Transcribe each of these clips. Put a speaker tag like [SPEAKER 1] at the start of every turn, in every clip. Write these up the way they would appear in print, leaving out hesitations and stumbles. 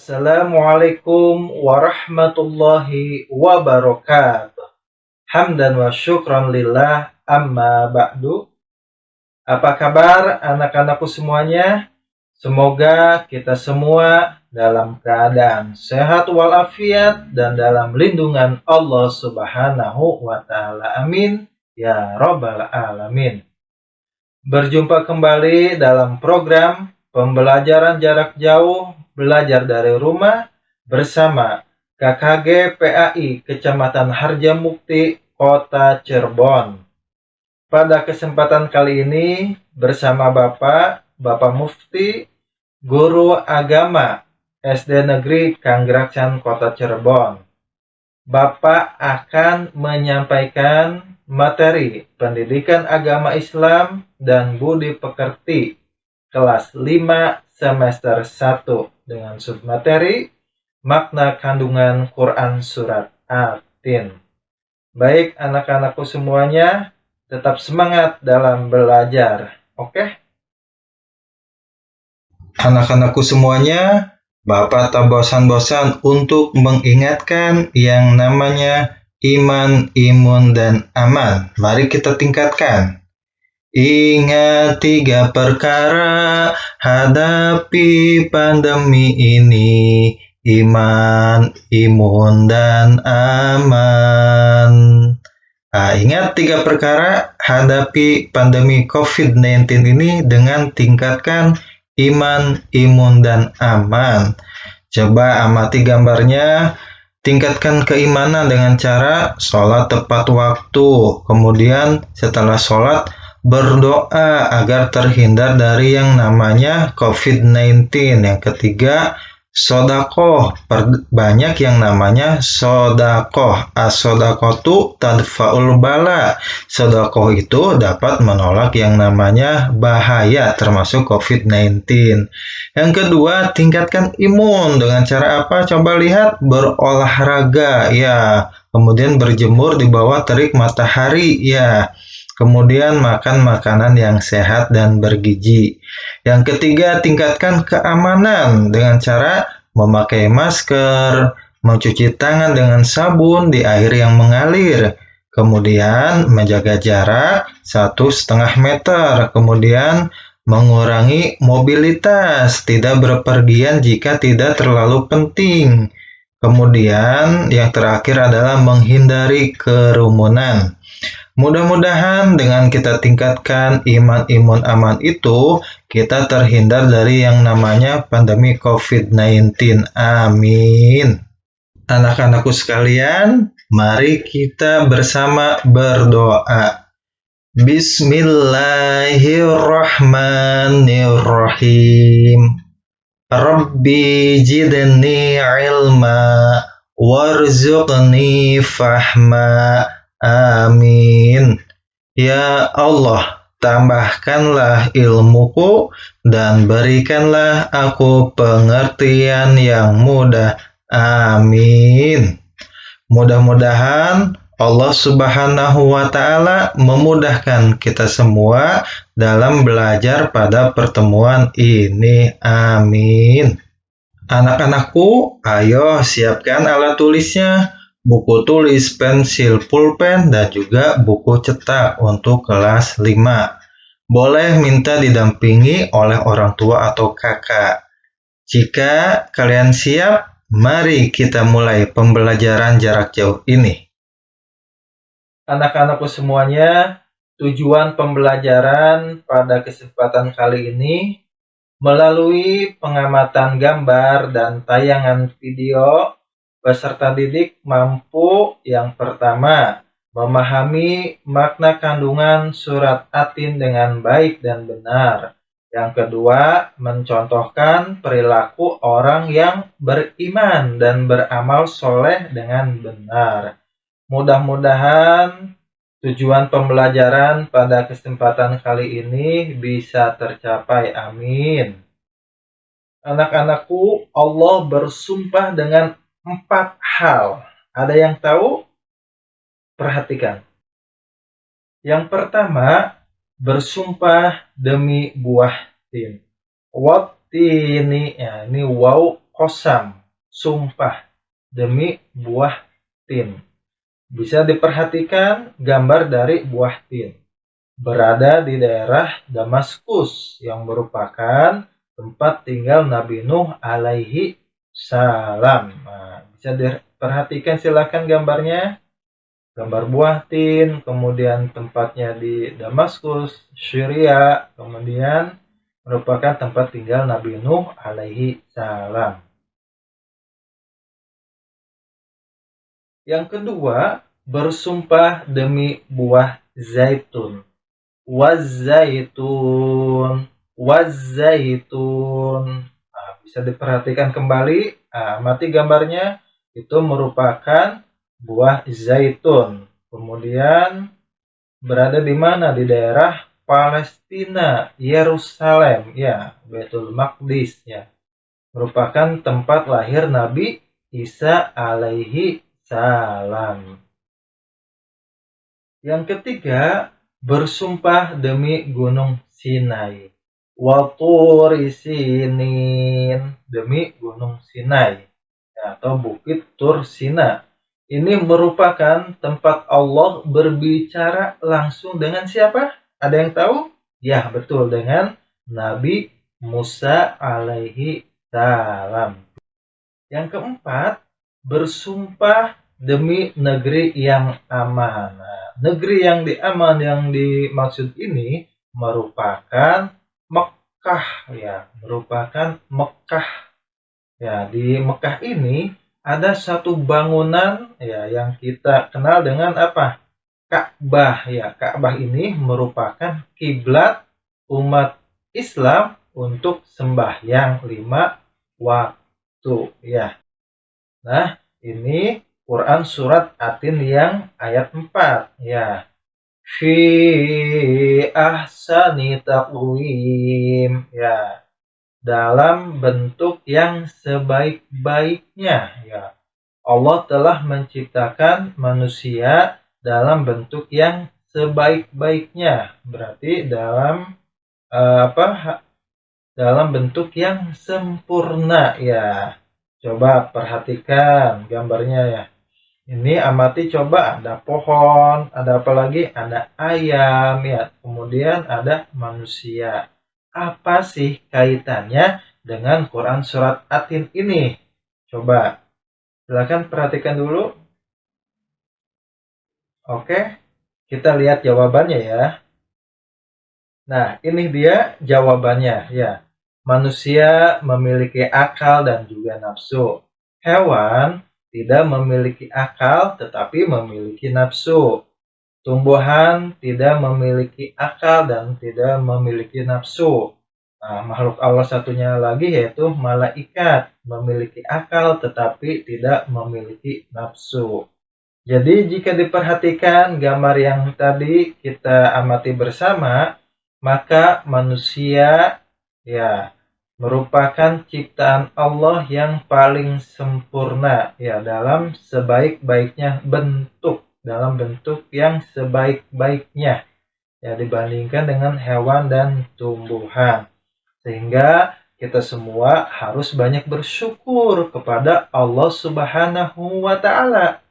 [SPEAKER 1] Assalamualaikum warahmatullahi wabarakatuh. Hamdan wa syukran lillah, amma ba'du. Apa kabar anak-anakku semuanya? Semoga kita semua dalam keadaan sehat walafiat dan dalam lindungan Allah Subhanahu wa Ta'ala. Amin ya Rabbal Alamin. Berjumpa kembali dalam program pembelajaran jarak jauh belajar dari rumah bersama KKG PAI Kecamatan Harjamukti, Kota Cirebon. Pada kesempatan kali ini bersama Bapak Mufti, Guru Agama SD Negeri Kanggraksan, Kota Cirebon. Bapak akan menyampaikan materi pendidikan agama Islam dan budi pekerti kelas 5 semester 1 dengan submateri makna kandungan Quran surat At-Tin. Baik anak-anakku semuanya, tetap semangat dalam belajar. Oke? Anak-anakku semuanya, Bapak tak bosan-bosan untuk mengingatkan yang namanya iman, imun, dan aman. Mari kita tingkatkan. Ingat 3 perkara, hadapi pandemi ini, iman, imun, dan aman. Ingat 3 perkara, hadapi pandemi COVID-19 ini dengan tingkatkan iman, imun, dan aman. Coba amati gambarnya. Tingkatkan keimanan dengan cara sholat tepat waktu. Kemudian setelah sholat, berdoa agar terhindar dari yang namanya COVID-19. Yang ketiga, sodakoh. Banyak yang namanya sodakoh. As-sodakotu tadfa'ul bala. Sodakoh itu dapat menolak yang namanya bahaya, termasuk COVID-19. Yang kedua, tingkatkan imun. Dengan cara apa? Coba lihat, berolahraga. Ya. Kemudian berjemur di bawah terik matahari. Ya. Kemudian makan makanan yang sehat dan bergizi. Yang ketiga, tingkatkan keamanan dengan cara memakai masker, mencuci tangan dengan sabun di air yang mengalir. Kemudian menjaga jarak 1,5 meter. Kemudian mengurangi mobilitas, tidak berpergian jika tidak terlalu penting. Kemudian yang terakhir adalah menghindari kerumunan. Mudah-mudahan dengan kita tingkatkan iman, imun, aman itu, kita terhindar dari yang namanya pandemi COVID-19. Amin. Anak-anakku sekalian, mari kita bersama berdoa. Bismillahirrahmanirrahim. Rabbi jidni ilma warzuqni fahma. Amin. Ya Allah, tambahkanlah ilmuku dan berikanlah aku pengertian yang mudah. Amin. Mudah-mudahan Allah Subhanahu wa Ta'ala memudahkan kita semua dalam belajar pada pertemuan ini. Amin. Anak-anakku, ayo siapkan alat tulisnya. Buku tulis, pensil, pulpen, dan juga buku cetak untuk kelas 5. Boleh minta didampingi oleh orang tua atau kakak. Jika kalian siap, mari kita mulai pembelajaran jarak jauh ini. Anak-anakku semuanya, tujuan pembelajaran pada kesempatan kali ini melalui pengamatan gambar dan tayangan video, peserta didik mampu yang pertama memahami makna kandungan surat At-Tin dengan baik dan benar. Yang kedua, mencontohkan perilaku orang yang beriman dan beramal soleh dengan benar. Mudah-mudahan tujuan pembelajaran pada kesempatan kali ini bisa tercapai. Amin. Anak-anakku, Allah bersumpah dengan 4 hal. Ada yang tahu? Perhatikan. Yang pertama, bersumpah demi buah tin. Wattini, ya, ini waw qasam, sumpah, demi buah tin. Bisa diperhatikan gambar dari buah tin. Berada di daerah Damaskus yang merupakan tempat tinggal Nabi Nuh alaihi salam. Nah, bisa diperhatikan silakan gambarnya. Gambar buah tin, kemudian tempatnya di Damaskus, Syria, kemudian merupakan tempat tinggal Nabi Nuh alaihi salam. Yang kedua, bersumpah demi buah zaitun. Wazaitun, wazaitun. Nah, bisa diperhatikan kembali, amati gambarnya, itu merupakan buah zaitun. Kemudian berada di mana? Di daerah Palestina, Yerusalem, ya, Baitul Maqdis, ya. Merupakan tempat lahir Nabi Isa alaihi salam. Yang ketiga, bersumpah demi Gunung Sinai. Waturi Sinin, demi Gunung Sinai, atau Bukit Tur Sina. Ini merupakan tempat Allah berbicara langsung dengan siapa? Ada yang tahu? Ya, betul, dengan Nabi Musa alaihi salam. Yang keempat, bersumpah demi negeri yang aman. Nah, negeri yang aman yang dimaksud ini merupakan Mekah, ya, merupakan Mekah. Ya, di Mekah ini ada satu bangunan, ya, yang kita kenal dengan apa? Ka'bah, ya. Ka'bah ini merupakan kiblat umat Islam untuk sembahyang 5 waktu, ya. Nah, ini Quran surat Atin yang ayat 4, ya. Fi ahsani taqwim, ya. Dalam bentuk yang sebaik-baiknya, ya. Allah telah menciptakan manusia dalam bentuk yang sebaik-baiknya. Berarti dalam dalam bentuk yang sempurna, ya. Coba perhatikan gambarnya, ya. Ini amati, coba ada pohon, ada apa lagi? Ada ayam, ya. Kemudian ada manusia. Apa sih kaitannya dengan Quran surat Atin ini? Coba silakan perhatikan dulu. Oke, kita lihat jawabannya, ya. Nah, ini dia jawabannya, ya. Manusia memiliki akal dan juga nafsu. Hewan tidak memiliki akal tetapi memiliki nafsu. Tumbuhan tidak memiliki akal dan tidak memiliki nafsu. Nah, makhluk Allah satunya lagi yaitu malaikat, memiliki akal tetapi tidak memiliki nafsu. Jadi jika diperhatikan gambar yang tadi kita amati bersama, maka manusia, ya, merupakan ciptaan Allah yang paling sempurna, ya, dalam sebaik-baiknya bentuk, dalam bentuk yang sebaik-baiknya, ya, dibandingkan dengan hewan dan tumbuhan. Sehingga kita semua harus banyak bersyukur kepada Allah Subhanahu wa Ta'ala.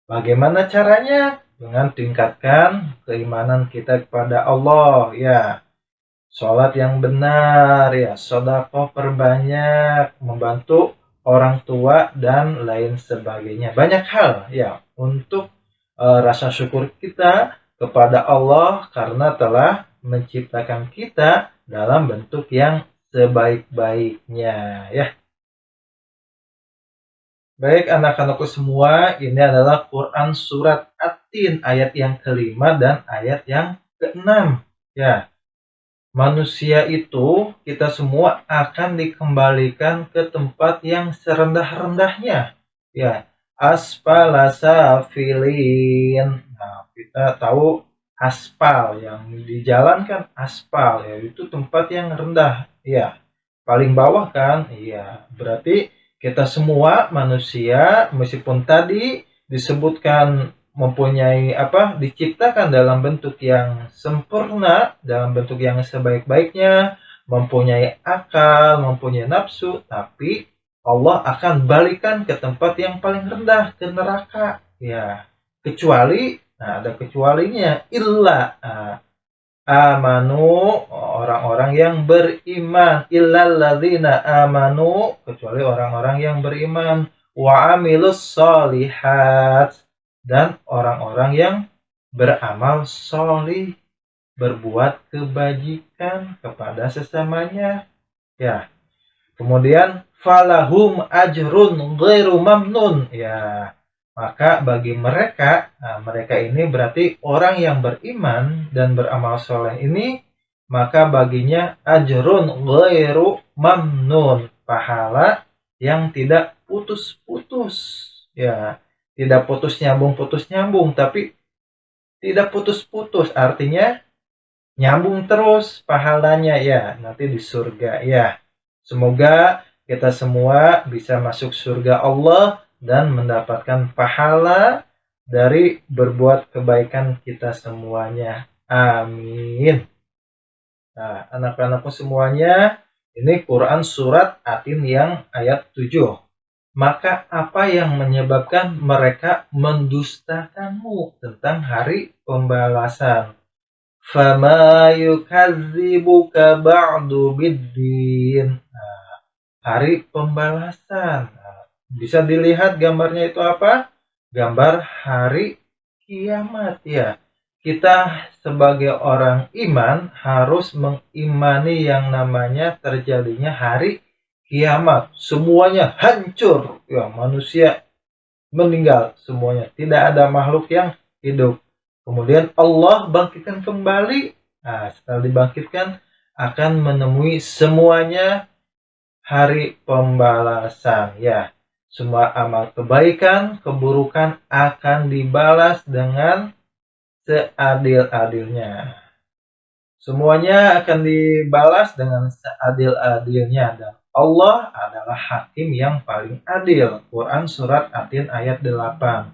[SPEAKER 1] Bagaimana caranya? Dengan tingkatkan keimanan kita kepada Allah, ya. Sholat yang benar, ya, sedekah perbanyak, membantu orang tua dan lain sebagainya. Banyak hal, ya, untuk rasa syukur kita kepada Allah karena telah menciptakan kita dalam bentuk yang sebaik-baiknya, ya. Baik anak-anakku semua, ini adalah Quran surat At-Tin ayat yang kelima dan ayat yang keenam, ya. Manusia itu, kita semua akan dikembalikan ke tempat yang serendah-rendahnya, ya. Asfala safilin. Nah, kita tahu aspal, yang dijalankan aspal, ya, itu tempat yang rendah, ya. Paling bawah kan, iya. Berarti kita semua manusia, meskipun tadi disebutkan mempunyai diciptakan dalam bentuk yang sempurna, dalam bentuk yang sebaik-baiknya, mempunyai akal, mempunyai nafsu, tapi Allah akan balikan ke tempat yang paling rendah, ke neraka. Ya, kecuali, nah ada kecualinya, illa amanu, orang-orang yang beriman, illalladzina amanu, kecuali orang-orang yang beriman, wa amilus solihat, dan orang-orang yang beramal solih, berbuat kebajikan kepada sesamanya. Ya, kemudian falahum ajrun ghairu mamnun. Ya, maka bagi mereka, nah mereka ini berarti orang yang beriman dan beramal soleh ini, maka baginya ajrun ghairu mamnun, pahala yang tidak putus-putus. Ya, tidak putus nyambung, tapi tidak putus-putus, artinya nyambung terus pahalanya ya, nanti di surga ya. Semoga kita semua bisa masuk surga Allah dan mendapatkan pahala dari berbuat kebaikan kita semuanya. Amin. Nah, anak-anakku semuanya, ini Quran surat Atin yang ayat 7. Maka apa yang menyebabkan mereka mendustakanmu tentang hari pembalasan? Fama yukadzibuka ba'du biddin. Nah, hari pembalasan. Nah, bisa dilihat gambarnya itu apa? Gambar hari kiamat ya. Kita sebagai orang iman harus mengimani yang namanya terjadinya hari kiamat. Semuanya hancur. Ya, manusia meninggal semuanya. Tidak ada makhluk yang hidup. Kemudian Allah bangkitkan kembali. Nah, setelah dibangkitkan akan menemui semuanya hari pembalasan. Ya, semua amal kebaikan, keburukan akan dibalas dengan seadil-adilnya. Semuanya akan dibalas dengan seadil-adilnya, dan Allah adalah hakim yang paling adil. Quran surat Atin ayat 8.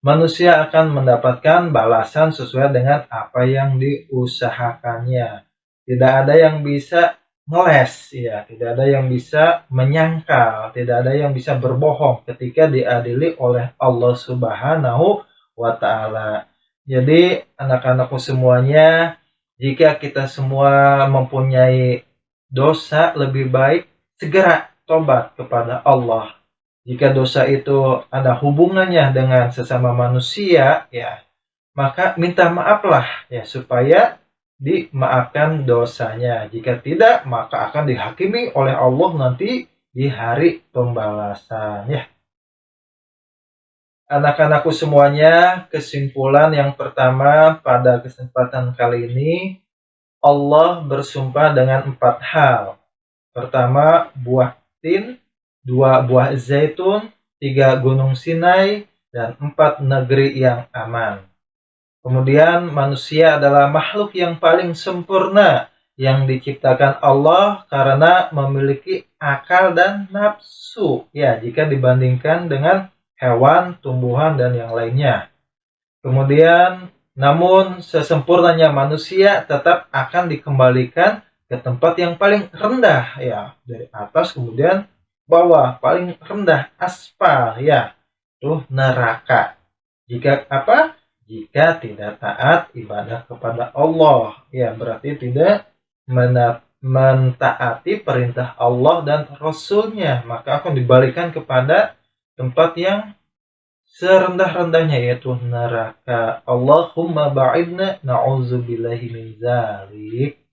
[SPEAKER 1] Manusia akan mendapatkan balasan sesuai dengan apa yang diusahakannya. Tidak ada yang bisa ngeles, ya, tidak ada yang bisa menyangkal, tidak ada yang bisa berbohong ketika diadili oleh Allah Subhanahu wa Ta'ala. Jadi, anak-anakku semuanya, jika kita semua mempunyai dosa, lebih baik segera tobat kepada Allah. Jika dosa itu ada hubungannya dengan sesama manusia, ya, maka minta maaflah ya, supaya dimaafkan dosanya. Jika tidak, maka akan dihakimi oleh Allah nanti di hari pembalasan ya. Anak-anakku semuanya, kesimpulan yang pertama pada kesempatan kali ini, Allah bersumpah dengan 4 hal. Pertama, buah tin, 2 buah zaitun, 3 gunung Sinai, dan 4 negeri yang aman. Kemudian manusia adalah makhluk yang paling sempurna yang diciptakan Allah karena memiliki akal dan nafsu. Ya, jika dibandingkan dengan hewan, tumbuhan, dan yang lainnya. Kemudian, namun sesempurnanya manusia tetap akan dikembalikan ke tempat yang paling rendah ya, dari atas kemudian bawah, paling rendah aspal ya, tuh neraka. Jika apa? Jika tidak taat ibadah kepada Allah ya, berarti tidak mentaati perintah Allah dan Rasulnya, maka akan dibalikan kepada tempat yang serendah-rendahnya, yaitu neraka. Allahumma ba'idna na'udzubillahi min dzalik.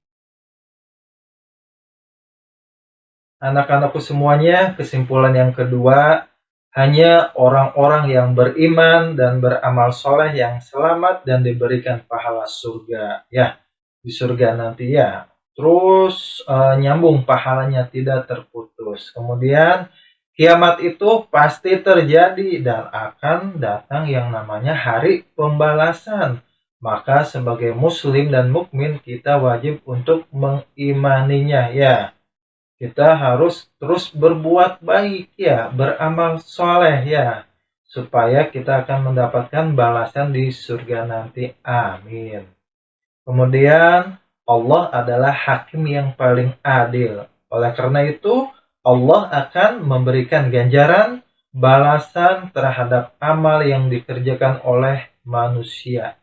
[SPEAKER 1] Anak-anakku semuanya, kesimpulan yang kedua, hanya orang-orang yang beriman dan beramal soleh yang selamat dan diberikan pahala surga. Ya, di surga nanti ya. Terus nyambung pahalanya, tidak terputus. Kemudian kiamat itu pasti terjadi dan akan datang yang namanya hari pembalasan. Maka sebagai muslim dan mukmin kita wajib untuk mengimaninya ya. Kita harus terus berbuat baik ya, beramal soleh ya, supaya kita akan mendapatkan balasan di surga nanti. Amin. Kemudian Allah adalah hakim yang paling adil. Oleh karena itu Allah akan memberikan ganjaran balasan terhadap amal yang dikerjakan oleh manusia.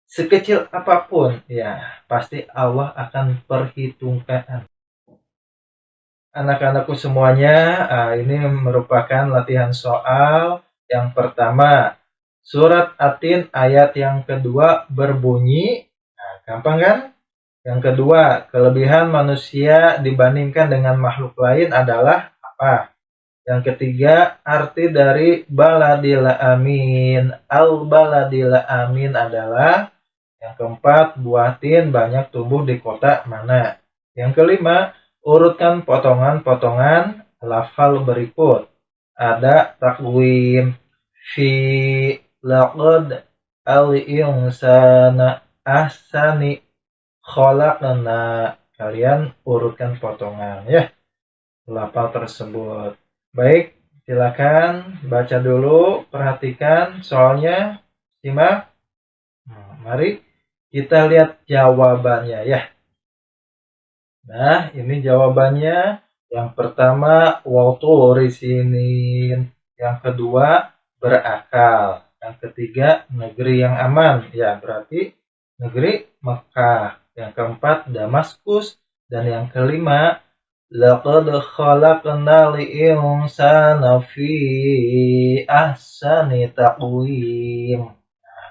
[SPEAKER 1] Sekecil apapun, ya pasti Allah akan perhitungkan. Anak-anakku semuanya, ini merupakan latihan soal yang pertama. Surat At-Tin ayat yang kedua berbunyi, gampang kan? Yang kedua, kelebihan manusia dibandingkan dengan makhluk lain adalah apa? Yang ketiga, arti dari baladil amin. Al-baladil amin adalah. Yang keempat, buah tin banyak tumbuh di kota mana? Yang kelima, urutkan potongan-potongan lafal berikut. Ada takwim, fi, laqad, al-insana, ahsani, khalaqna. Kalian urutkan potongan ya lafal tersebut. Baik, silakan baca dulu, perhatikan soalnya, simak. Mari kita lihat jawabannya ya. Nah, ini jawabannya. Yang pertama, wauturi sinin. Yang kedua, berakal. Yang ketiga, negeri yang aman. Ya, berarti negeri Mekah. Yang keempat, Damaskus. Dan yang kelima, laqad khalaqnal insana fi ahsani taqwim. Nah,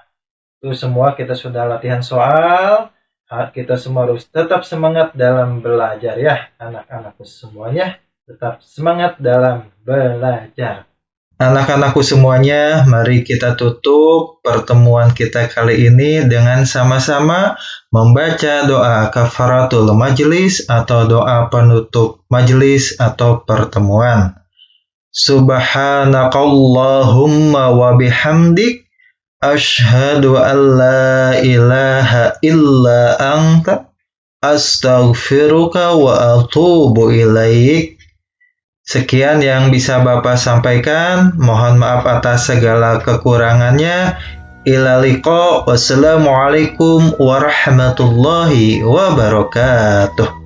[SPEAKER 1] itu semua kita sudah latihan soal. Kita semua harus tetap semangat dalam belajar ya, anak-anakku semuanya. Tetap semangat dalam belajar. Anak-anakku semuanya, mari kita tutup pertemuan kita kali ini dengan sama-sama membaca doa kafaratul majlis atau doa penutup majlis atau pertemuan. Subhanakallahumma wa bihamdik, asyhadu an la ilaha illa anta, astaghfiruka wa atubu ilaik. Sekian yang bisa Bapak sampaikan. Mohon maaf atas segala kekurangannya. Ila liqa. Wassalamualaikum warahmatullahi wabarakatuh.